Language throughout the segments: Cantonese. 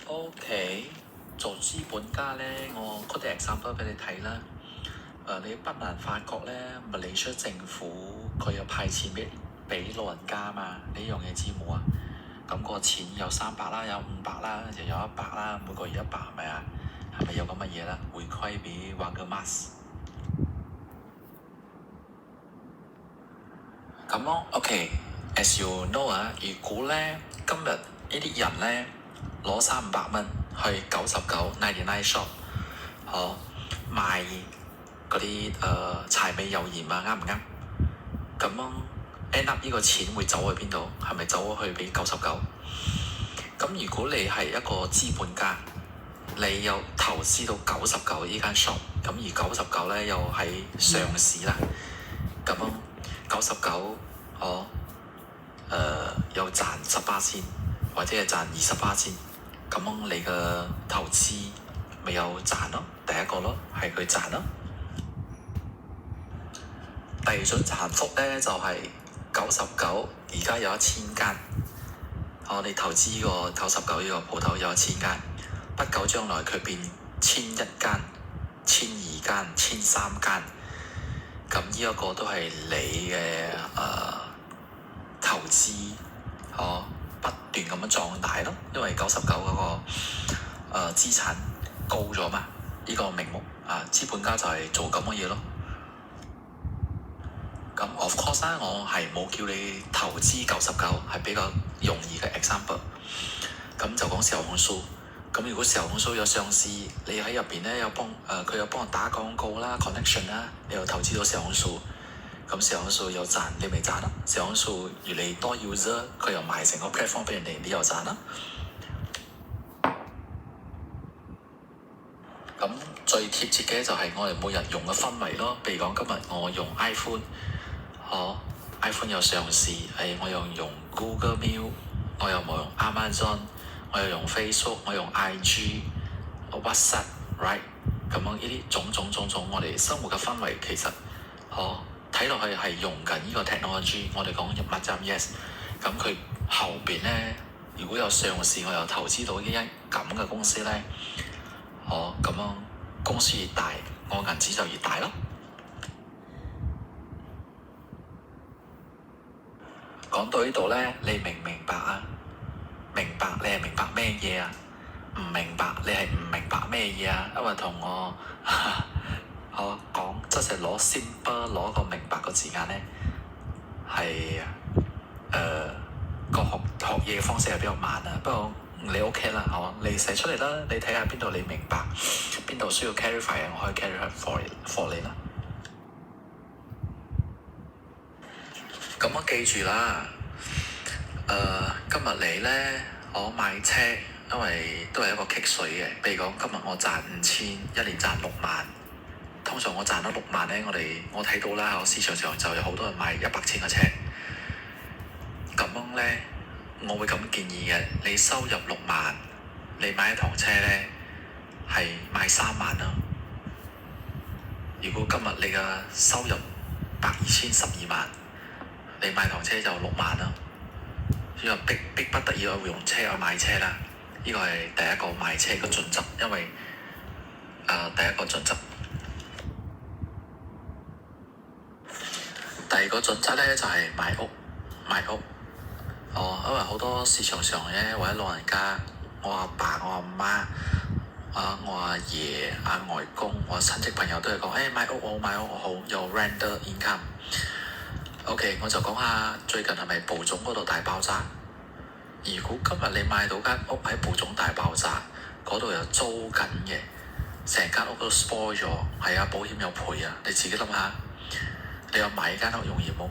OK，做資本家咧，我嗰啲 example 俾你睇啦。你不難發覺咧，馬來西亞政府佢有派錢俾老人家嘛？呢樣嘢知冇啊？咁個錢有300啦，有500啦，又有100啦，每個月100係咪啊？係咪有咁嘅嘢啦？回饋俾 Warga Mas。咁咯，OK，as you know 啊，如果咧今日呢啲人咧攞300蚊去99 99 shop，賣嗰啲柴米油鹽啊，啱唔啱？咁樣 end up 呢個錢會走去邊度？係咪走去俾99？咁如果你係一個資本家，你有投資到99呢間 shop，咁而99咧又喺上市啦，咁樣99又賺18先，或者係賺28先，咁樣你嘅投資咪有賺咯？第一個咯，係佢賺咯。第二種賺幅咧就係99，而家有1000間。你投資個99呢個鋪頭有1000間，不久將來佢變1001間、1002間、1003間。咁呢一個都係你嘅投資，不斷咁樣壯大咯。因為99嗰個資產高咗嘛，呢個名目資本家就係做咁嘅嘢咯。咁 of course 啦，我係冇叫你投資99，係比較容易嘅 example。咁就講小紅書。咁如果小紅書有上市，你喺入邊咧有幫佢有幫人打廣告啦、connection 啦，你又投資到小紅書，咁小紅書有賺，你咪賺咯。小紅書越嚟越多 user， 佢又賣成個 platform 俾人哋，你又賺啦。咁最貼切嘅就係我哋每日用嘅氛圍咯。譬如講今日我用 iPhone 有上市，我又用 Google Mail， 我又冇用 Amazon， 我又用 Facebook， 我用 IG、WhatsApp，right？ 咁樣呢啲種種，我哋生活嘅氛圍其實睇落去係用緊呢個 technology。我哋講密站 yes， 咁佢後邊咧如果有上市，我又投資到呢一咁嘅公司咧，咁樣公司越大，我銀紙就越大咯。講到呢度咧，你明唔明白啊？明白你係明白咩嘢啊？唔明白你係唔明白咩嘢啊？因為同我講即係攞 simple 攞個明白個字眼咧，係個學嘢嘅方式係比較慢啊。不過你 OK 啦，你寫出嚟啦，你睇下邊度你明白，邊度需要 clarify 我可以 clarify for 你啦。咁我記住啦，今日你咧，我買車，因為都係一個棘水嘅。譬如講，今日我賺5000，一年賺6萬。通常我賺咗6萬咧，我睇到啦，市場上就有好多人買100千嘅車。咁樣咧，我會咁建議嘅，你收入6萬，你買一趟車咧係買3萬啦。如果今日你嘅收入12012萬，你買趟車就6萬啦。因為逼不得已我會用車去買車啦。呢個係第一個買車嘅準則，因為第一個準則。第二個準則咧就係買屋。因為好多市場上咧，或者老人家，我阿爸、我阿媽、我阿爺、阿外公、我親戚朋友都係講，買屋好，有 rental income。OK， 我就講下最近係咪蒲種嗰度大爆炸？如果今日你買到間屋喺蒲種大爆炸，嗰度又租緊嘅，成間屋都 spoil 咗，係啊，保險有賠啊，你自己諗下，你有買間屋容易冇？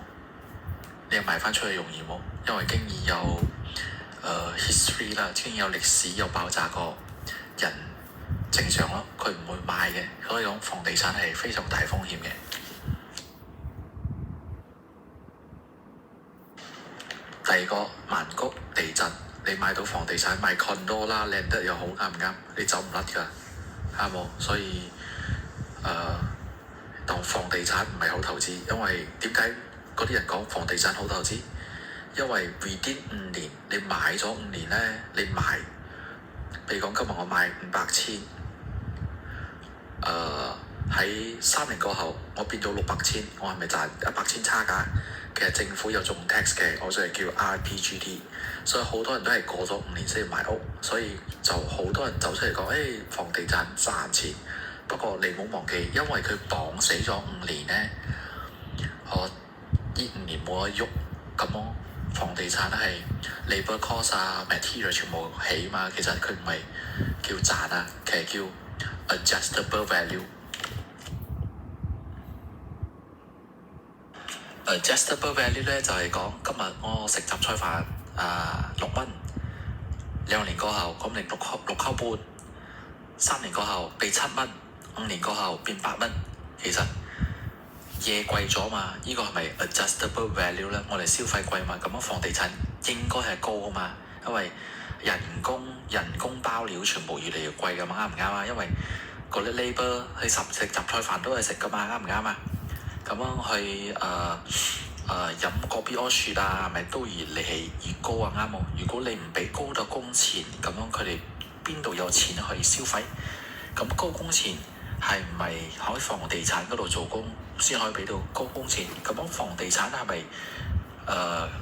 你有賣翻出去容易冇？因為經已有history 啦，經已有歷史有爆炸過，人正常咯，佢唔會買嘅。所以講房地產係非常大風險嘅。第二個曼谷地震，你買到房地產買 condo 啦，靚得又好，啱唔啱？你走唔甩㗎，啱冇？所以當房地產唔係好投資，因為點解嗰啲人講房地產好投資？因為 within 5年，你買咗5年咧，你賣譬如講今日我買500,000，喺3年過後我變到600,000，我係咪賺100,000差價？其實政府有種 tax 嘅，我就係叫 RPGT， 所以好多人都係過咗5年先買屋，所以就好多人走出嚟講，房地產賺錢。不過你唔好忘記，因為佢綁死咗5年呢，我呢5年冇得喐，咁咯。房地產係 labour cost 啊 material 全部起嘛，其實佢唔係叫賺啊，其實叫 adjustable value。adjustable value 咧就係講今日我食雜菜飯6蚊，2年過後咁你6扣半，3年過後俾7蚊，5年過後變8蚊，其實嘢貴咗嘛，呢個係咪 adjustable value 咧？我哋消費貴嘛，咁樣房地產應該係高啊嘛，因為人工包料全部越嚟越貴噶嘛，啱唔啱啊？因為嗰啲 labour 去食雜菜飯都係食噶嘛，啱唔啱啊？咁樣去飲個 BO 雪啊，咪都越嚟越高啊，啱冇？如果你唔俾高嘅工錢，咁樣佢哋邊度有錢去消費？咁高工錢係唔係喺房地產嗰度做工先可以俾到高工錢？咁樣房地產係咪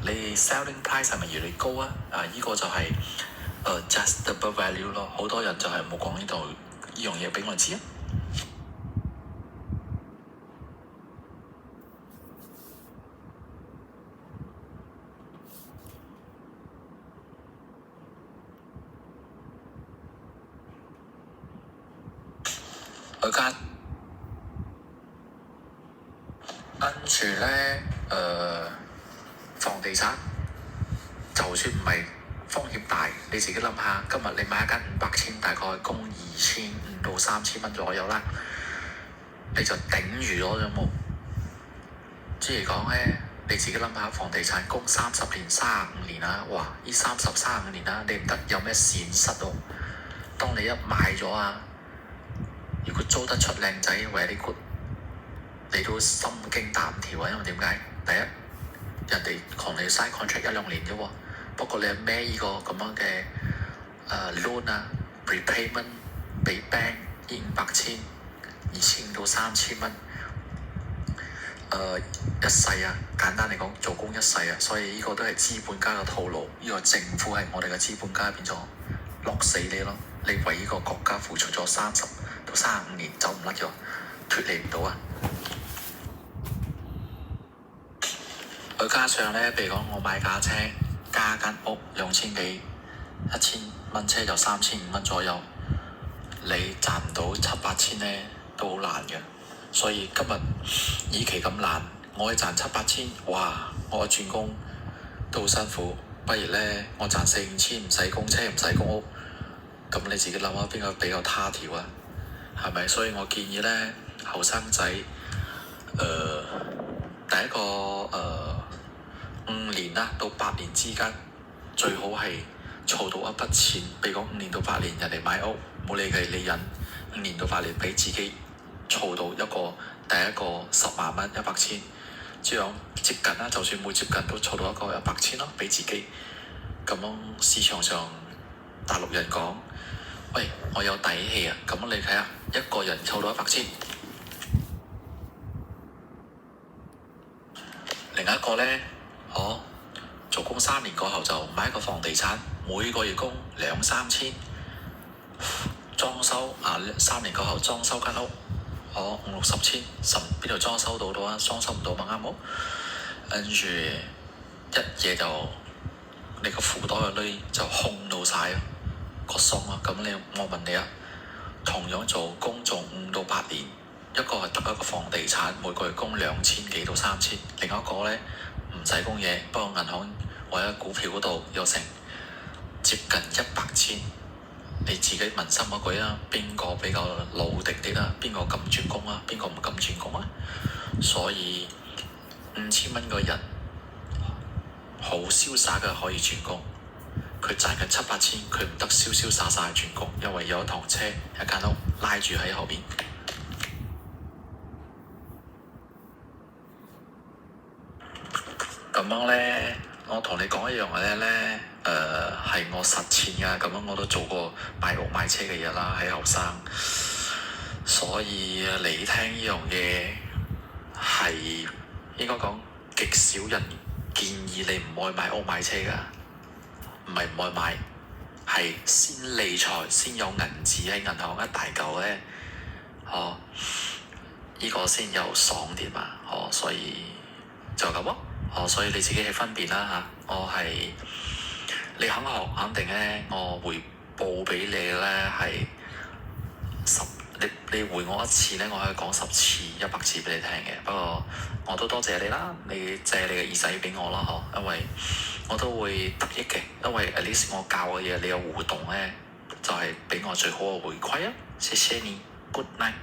你 selling price 係咪越嚟越高啊？呢個就係adjustable value 咯。好多人就係冇講呢度呢樣嘢俾我知啊。跟住咧，房地產就算唔係風險大，你自己諗下，今日你買一間500,000，大概供2500到3000蚊左右啦，你就頂住咗冇？即係講咧，你自己諗下，房地產供30年、35年啦，哇！呢35年啦，你唔得有咩損失喎？當你一買咗啊，如果租得出靚仔，very good，你都心驚膽跳啊！因為點解？第一，人哋同你 sign contract 1-2年啫喎，不過你係孭呢個咁樣嘅loan 啊 prepayment 俾 bank 呢500,000、2000到3000蚊，一世啊！簡單嚟講，做工一世啊，所以呢個都係資本家嘅套路。呢個政府係我哋嘅資本家，變咗落死你咯！你為呢個國家付出咗30到35年，走唔甩嘅，脫離唔到啊！再加上咧，譬如講我買架車，加間屋2000幾，1000蚊車就3500蚊左右，你賺唔到7-8千咧，都好難嘅。所以今日以期咁難，我可以賺7-8千，哇！我轉工都好辛苦，不如咧我賺4-5千，唔使供車，唔使供屋，咁你自己諗下邊個比較他條啊？係咪？所以我建議咧，後生仔第一個5年啦到8年之間，最好係儲到一筆錢。譬如講5年到8年，人哋買屋冇理佢，你忍5年到8年，俾自己儲到第一個10萬蚊100,000，這樣接近啦。就算冇接近，都儲到一個100,000咯，俾自己。咁樣市場上大陸人講，喂，我有底氣啊！咁你睇下，一個人儲到100,000。另一個咧，做工3年過後就買一個房地產，每個月供2-3千，裝修3年過後裝修間屋，5-60千，邊度裝修到啊？裝修唔到咪啱冇？跟住一嘢就你個褲袋嘅鐳就空到晒咯，個鬆啊！咁我問你啊，同樣做工做5到8年，一個係得一個房地產，每個月供2000幾到3000，另一個咧唔使供嘢，不過銀行或者股票嗰度有成接近100千，你自己問心嗰句啊，邊個比較老定啲啦？邊個敢轉工啊？邊個唔敢轉工啊？所以5000蚊個人好瀟灑嘅可以轉工，佢賺緊7-8千，佢唔得瀟瀟灑灑轉工，因為有一趟車一間屋拉住喺後邊。咁樣咧，我同你講一樣嘢咧，係我實踐㗎，咁樣我都做過買屋買車嘅嘢啦，喺後生，所以你聽呢樣嘢係應該講極少人建議你唔愛買屋買車㗎，唔係唔愛買，係先理財，先有銀紙喺銀行一大嚿咧，呢個先有爽啲嘛，所以就咁咯，所以你自己去分辨啦嚇，我係你肯學肯定咧，我回報俾你咧係你回我一次咧，我可以講10次100次俾你聽嘅。不過我都多謝你啦，你借你嘅耳仔俾我啦，因為我都會得益嘅，因為 at least 我教嘅嘢你有互動咧，就係俾我最好嘅回饋啊！謝謝你，Good night。